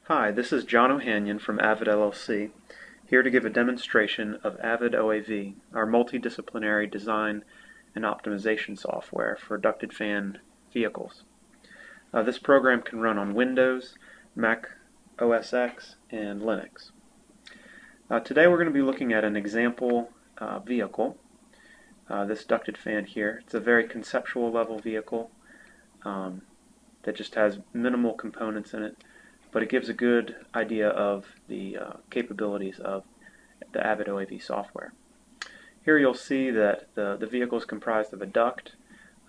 Hi, this is John O'Hanion from AVID LLC, here to give a demonstration of AVID OAV, our multidisciplinary design and optimization software for ducted fan vehicles. This program can run on Windows, Mac OS X, and Linux. Today we're going to be looking at an example vehicle, this ducted fan here. It's a very conceptual level vehicle that just has minimal components in it, but it gives a good idea of the capabilities of the AVID OAV software. Here you'll see that the vehicle is comprised of a duct,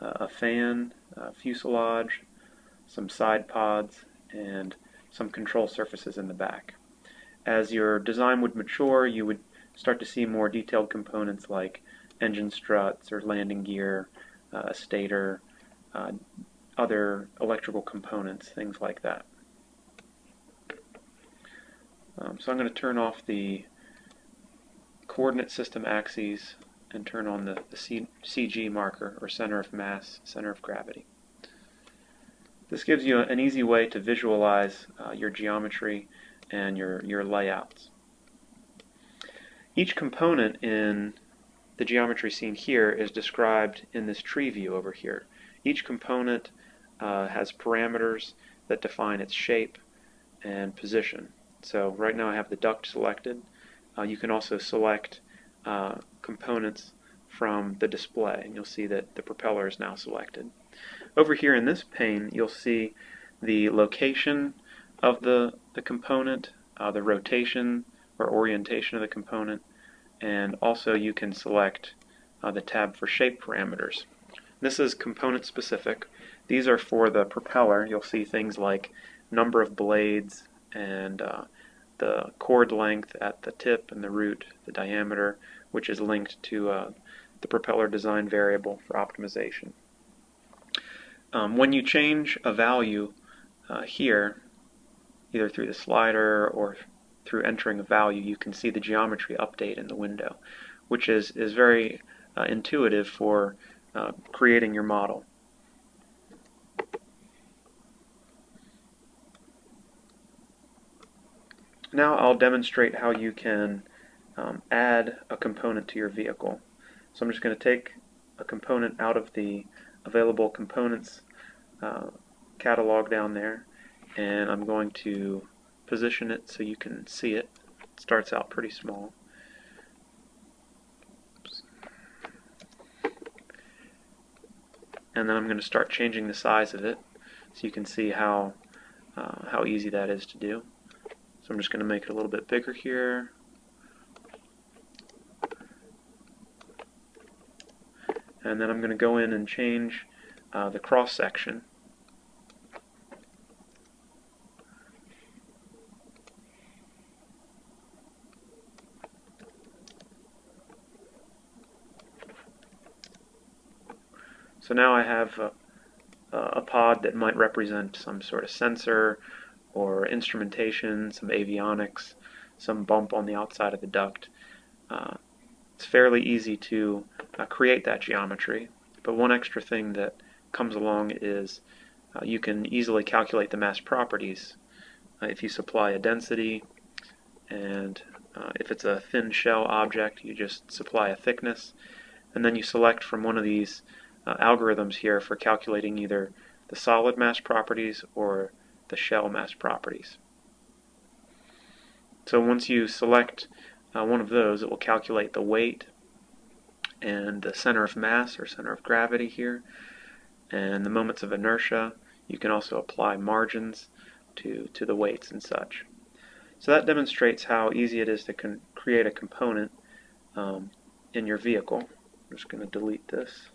a fan, a fuselage, some side pods, and some control surfaces in the back. As your design would mature, you would start to see more detailed components like engine struts or landing gear, a stator, other electrical components, things like that. So I'm going to turn off the coordinate system axes and turn on the CG marker, or center of mass, center of gravity. This gives you an easy way to visualize your geometry and your layouts. Each component in the geometry seen here is described in this tree view over here. Each component has parameters that define its shape and position. So right now I have the duct selected. You can also select components from the display, and you'll see that the propeller is now selected. Over here in this pane you'll see the location of the component, the rotation or orientation of the component, and also you can select the tab for shape parameters. This is component specific. These are for the propeller. You'll see things like number of blades and the chord length at the tip and the root, the diameter, which is linked to the propeller design variable for optimization. When you change a value here, either through the slider or through entering a value, you can see the geometry update in the window, which is very intuitive for creating your model. Now I'll demonstrate how you can add a component to your vehicle. So I'm just going to take a component out of the available components catalog down there, and I'm going to position it so you can see it. It starts out pretty small. Oops. And then I'm going to start changing the size of it so you can see how easy that is to do. So I'm just going to make it a little bit bigger here. And then I'm going to go in and change the cross section. So now I have a pod that might represent some sort of sensor or instrumentation, some avionics, some bump on the outside of the duct. It's fairly easy to create that geometry, but one extra thing that comes along is you can easily calculate the mass properties if you supply a density, and if it's a thin shell object you just supply a thickness, and then you select from one of these algorithms here for calculating either the solid mass properties or the shell mass properties. So once you select one of those, it will calculate the weight and the center of mass or center of gravity here, and the moments of inertia. You can also apply margins to the weights and such. So that demonstrates how easy it is to create a component in your vehicle. I'm just going to delete this.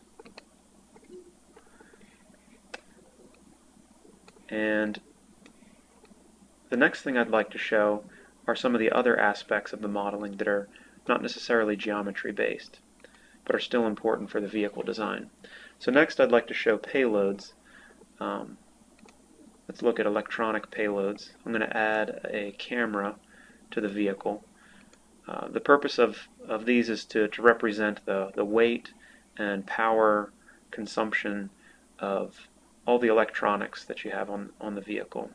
And the next thing I'd like to show are some of the other aspects of the modeling that are not necessarily geometry based, but are still important for the vehicle design. So next I'd like to show payloads. Let's look at electronic payloads. I'm going to add a camera to the vehicle. The purpose of these is to represent the weight and power consumption of all the electronics that you have on the vehicle.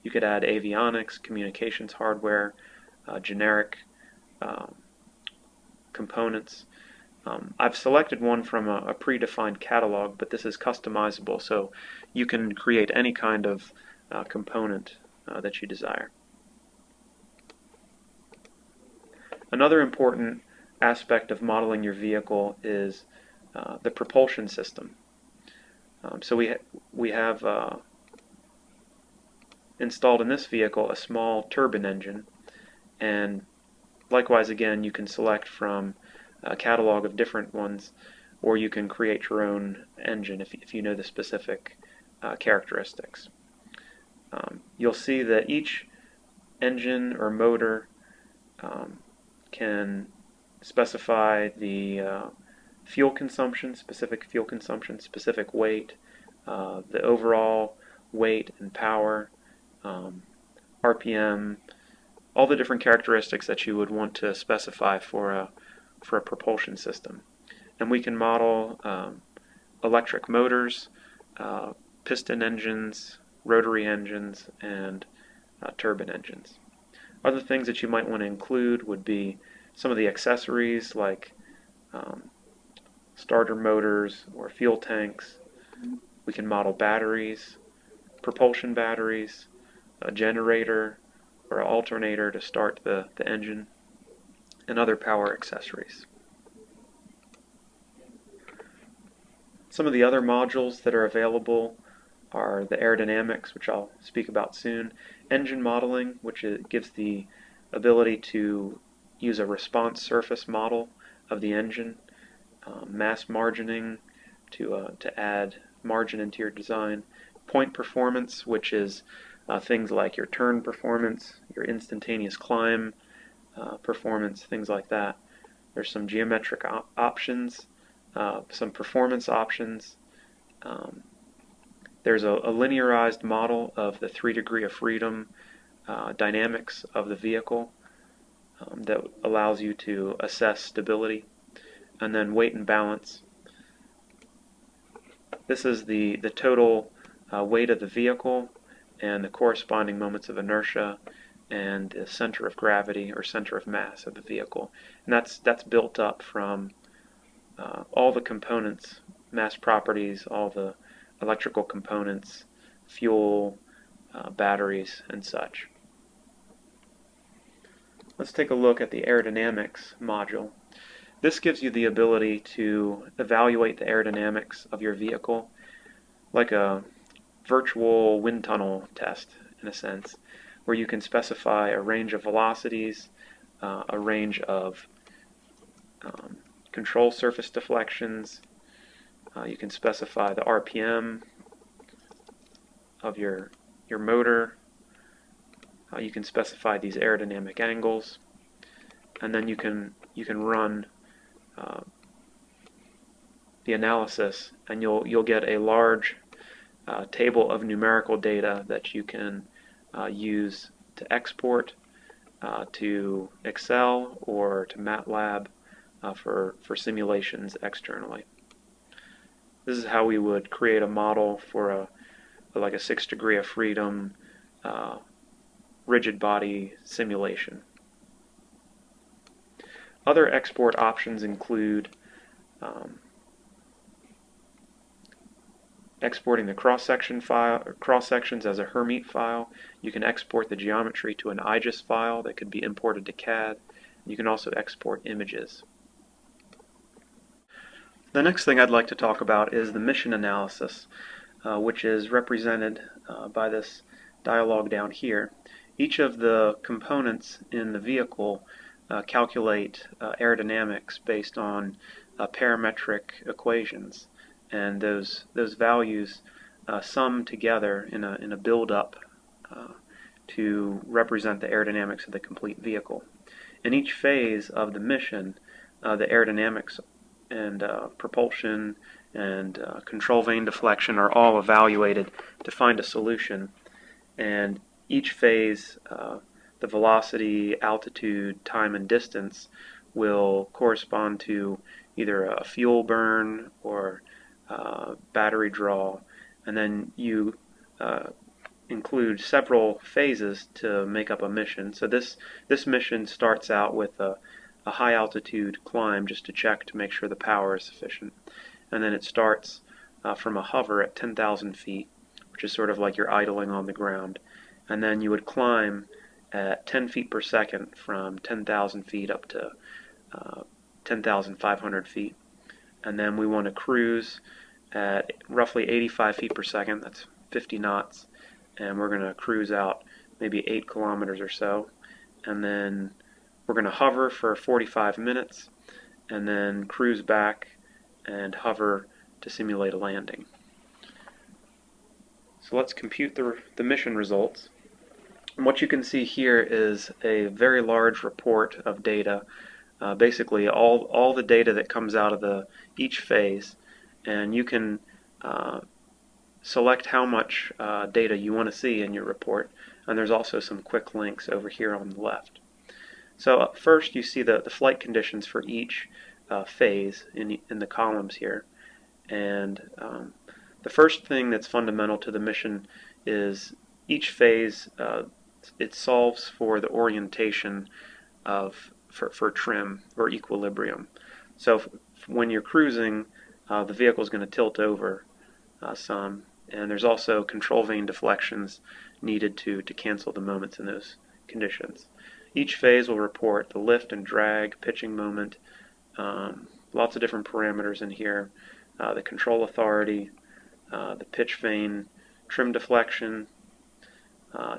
You could add avionics, communications hardware, generic components. I've selected one from a predefined catalog, but this is customizable, so you can create any kind of component that you desire. Another important aspect of modeling your vehicle is the propulsion system. So we have installed in this vehicle a small turbine engine, and likewise again you can select from a catalog of different ones, or you can create your own engine if you know the specific characteristics. You'll see that each engine or motor can specify the fuel consumption, specific weight, the overall weight and power, RPM, all the different characteristics that you would want to specify for a propulsion system. And we can model electric motors, piston engines, rotary engines, and turbine engines. Other things that you might want to include would be some of the accessories like starter motors or fuel tanks. We can model batteries, propulsion batteries, a generator or an alternator to start the engine, and other power accessories. Some of the other modules that are available are the aerodynamics, which I'll speak about soon, engine modeling, which gives the ability to use a response surface model of the engine, mass margining to add margin into your design, point performance, which is things like your turn performance, your instantaneous climb performance, things like that. There's some geometric options, some performance options. There's a linearized model of the 3 degree of freedom dynamics of the vehicle that allows you to assess stability. And then weight and balance. This is the total weight of the vehicle and the corresponding moments of inertia and the center of gravity or center of mass of the vehicle. And that's built up from all the components, mass properties, all the electrical components, fuel, batteries, and such. Let's take a look at the aerodynamics module. This gives you the ability to evaluate the aerodynamics of your vehicle like a virtual wind tunnel test, in a sense, where you can specify a range of velocities, a range of control surface deflections. You can specify the RPM of your motor. You can specify these aerodynamic angles, and then you can run the analysis, and you'll get a large table of numerical data that you can use to export to Excel or to MATLAB for simulations externally. This is how we would create a model for like a 6 degree of freedom rigid body simulation. Other export options include exporting the cross-sections as a Hermite file. You can export the geometry to an IGES file that could be imported to CAD. You can also export images. The next thing I'd like to talk about is the mission analysis, which is represented by this dialog down here. Each of the components in the vehicle calculate aerodynamics based on parametric equations, and those values sum together in a build-up to represent the aerodynamics of the complete vehicle. In each phase of the mission, the aerodynamics and propulsion and control vane deflection are all evaluated to find a solution, and each phase, the velocity, altitude, time, and distance will correspond to either a fuel burn or battery draw, and then you include several phases to make up a mission. So this mission starts out with a high altitude climb just to check to make sure the power is sufficient. And then it starts from a hover at 10,000 feet, which is sort of like you're idling on the ground. And then you would climb at 10 feet per second from 10,000 feet up to 10,500 feet. And then we want to cruise at roughly 85 feet per second, that's 50 knots, and we're going to cruise out maybe 8 kilometers or so. And then we're going to hover for 45 minutes, and then cruise back and hover to simulate a landing. So let's compute the mission results. And what you can see here is a very large report of data, basically all the data that comes out of each phase, and you can select how much data you want to see in your report, and there's also some quick links over here on the left. So first you see the flight conditions for each phase in the columns here, and the first thing that's fundamental to the mission is each phase it solves for the orientation for trim or equilibrium. So when you're cruising, the vehicle is going to tilt over some, and there's also control vane deflections needed to cancel the moments in those conditions. Each phase will report the lift and drag, pitching moment, lots of different parameters in here, the control authority, the pitch vane, trim deflection.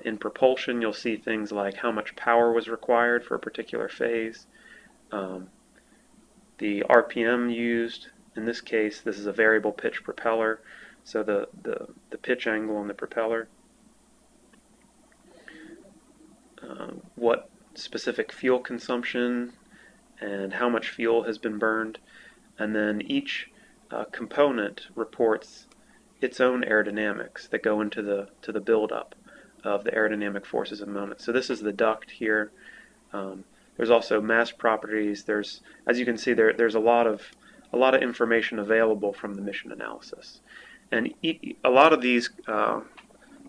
In propulsion, you'll see things like how much power was required for a particular phase, the RPM used. In this case, this is a variable pitch propeller, so the pitch angle on the propeller, what specific fuel consumption and how much fuel has been burned, and then each component reports its own aerodynamics that go into the buildup of the aerodynamic forces and moments. So this is the duct here. There's also mass properties. There's, as you can see, there's a lot of information available from the mission analysis, and a lot of these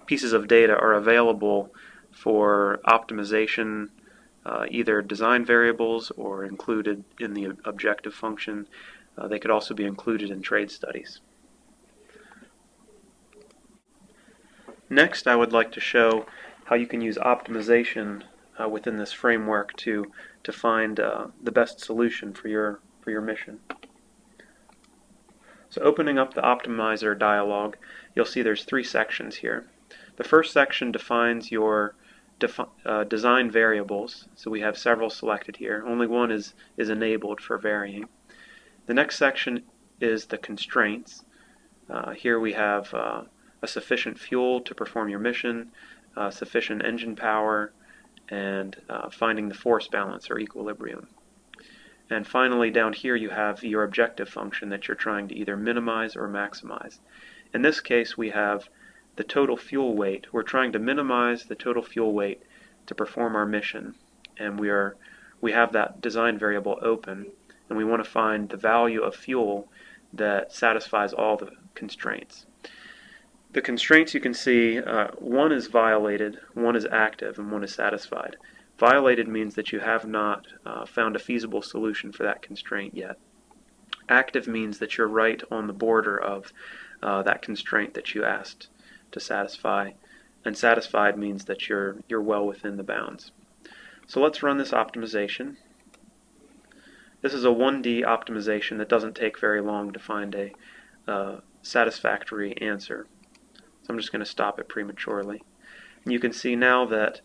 pieces of data are available for optimization, either design variables or included in the objective function. They could also be included in trade studies. Next, I would like to show how you can use optimization within this framework to find the best solution for your mission. So opening up the optimizer dialog, you'll see there's 3 sections here. The first section defines your design variables. So we have several selected here. Only one is enabled for varying. The next section is the constraints. Here we have a sufficient fuel to perform your mission, sufficient engine power, and finding the force balance or equilibrium. And finally, down here you have your objective function that you're trying to either minimize or maximize. In this case, we have the total fuel weight. We're trying to minimize the total fuel weight to perform our mission, and we have that design variable open, and we want to find the value of fuel that satisfies all the constraints. The constraints, you can see, one is violated, one is active, and one is satisfied. Violated means that you have not found a feasible solution for that constraint yet. Active means that you're right on the border of that constraint that you asked to satisfy, and satisfied means that you're well within the bounds. So let's run this optimization. This is a 1D optimization that doesn't take very long to find a satisfactory answer. So I'm just going to stop it prematurely. And you can see now that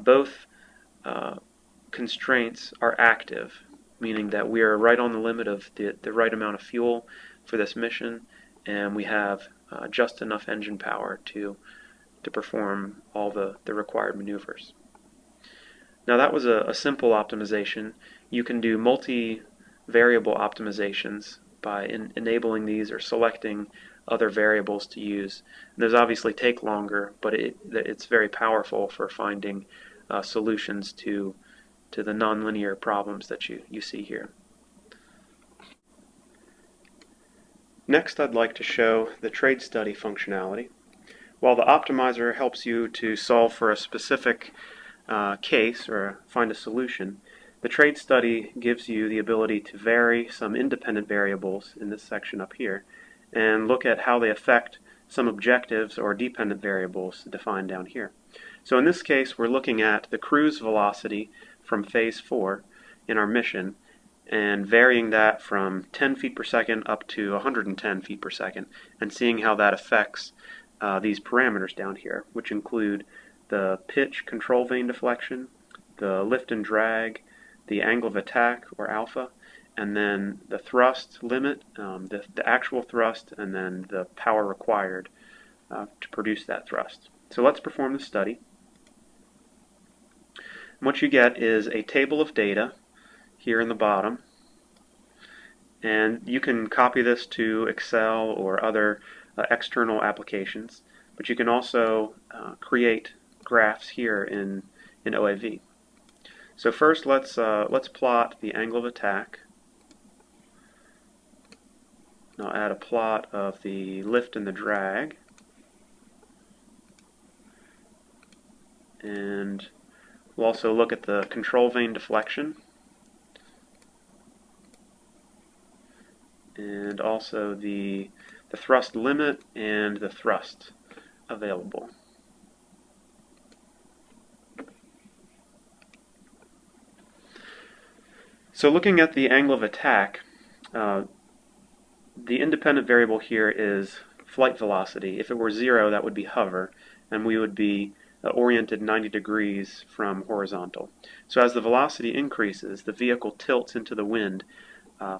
both constraints are active, meaning that we are right on the limit of the right amount of fuel for this mission, and we have just enough engine power to perform all the required maneuvers. Now that was a simple optimization. You can do multi-variable optimizations by enabling these or selecting other variables to use. And those obviously take longer, but it's very powerful for finding solutions to the nonlinear problems that you see here. Next, I'd like to show the trade study functionality. While the optimizer helps you to solve for a specific case or find a solution, the trade study gives you the ability to vary some independent variables in this section up here and look at how they affect some objectives or dependent variables defined down here. So in this case, we're looking at the cruise velocity from phase 4 in our mission and varying that from 10 feet per second up to 110 feet per second and seeing how that affects these parameters down here, which include the pitch control vane deflection, the lift and drag, the angle of attack, or alpha, and then the thrust limit, the actual thrust, and then the power required to produce that thrust. So let's perform the study. And what you get is a table of data here in the bottom, and you can copy this to Excel or other external applications, but you can also create graphs here in OAV. So first, let's plot the angle of attack. I'll add a plot of the lift and the drag, and we'll also look at the control vane deflection, and also the thrust limit and the thrust available. So looking at the angle of attack, the independent variable here is flight velocity. If it were 0, that would be hover, and we would be oriented 90 degrees from horizontal. So as the velocity increases, the vehicle tilts into the wind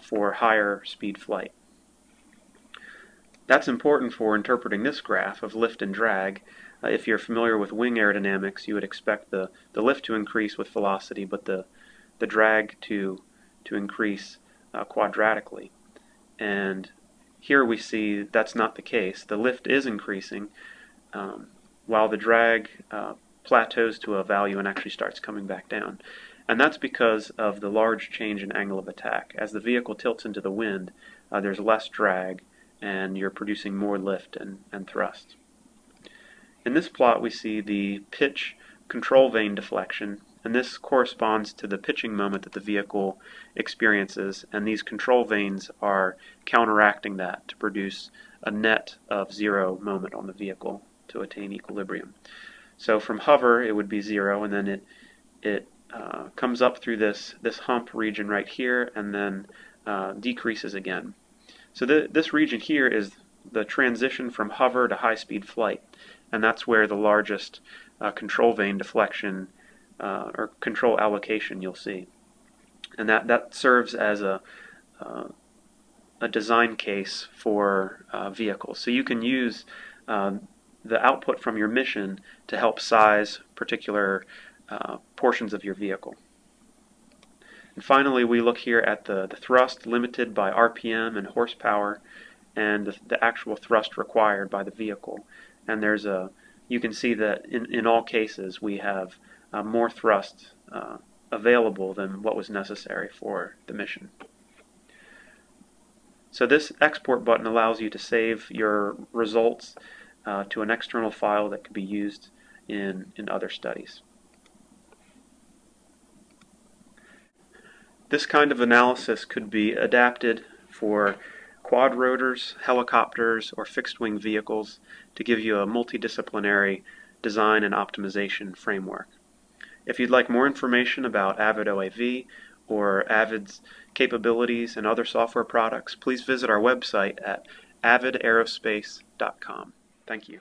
for higher speed flight. That's important for interpreting this graph of lift and drag. If you're familiar with wing aerodynamics, you would expect the lift to increase with velocity, but the drag to increase quadratically. And here we see that's not the case. The lift is increasing while the drag plateaus to a value and actually starts coming back down. And that's because of the large change in angle of attack. As the vehicle tilts into the wind, there's less drag and you're producing more lift and thrust. In this plot we see the pitch control vane deflection, and this corresponds to the pitching moment that the vehicle experiences, and these control vanes are counteracting that to produce a net of 0 moment on the vehicle to attain equilibrium. So from hover it would be 0, and then it comes up through this hump region right here and then decreases again. So this region here is the transition from hover to high-speed flight, and that's where the largest control vane deflection or control allocation you'll see. And that serves as a design case for vehicles. So you can use the output from your mission to help size particular portions of your vehicle. And finally, we look here at the thrust limited by RPM and horsepower, and the actual thrust required by the vehicle. And you can see that in all cases we have more thrust available than what was necessary for the mission. So this export button allows you to save your results to an external file that could be used in other studies. This kind of analysis could be adapted for quad rotors, helicopters, or fixed-wing vehicles to give you a multidisciplinary design and optimization framework. If you'd like more information about AVID OAV or AVID's capabilities and other software products, please visit our website at avidaerospace.com. Thank you.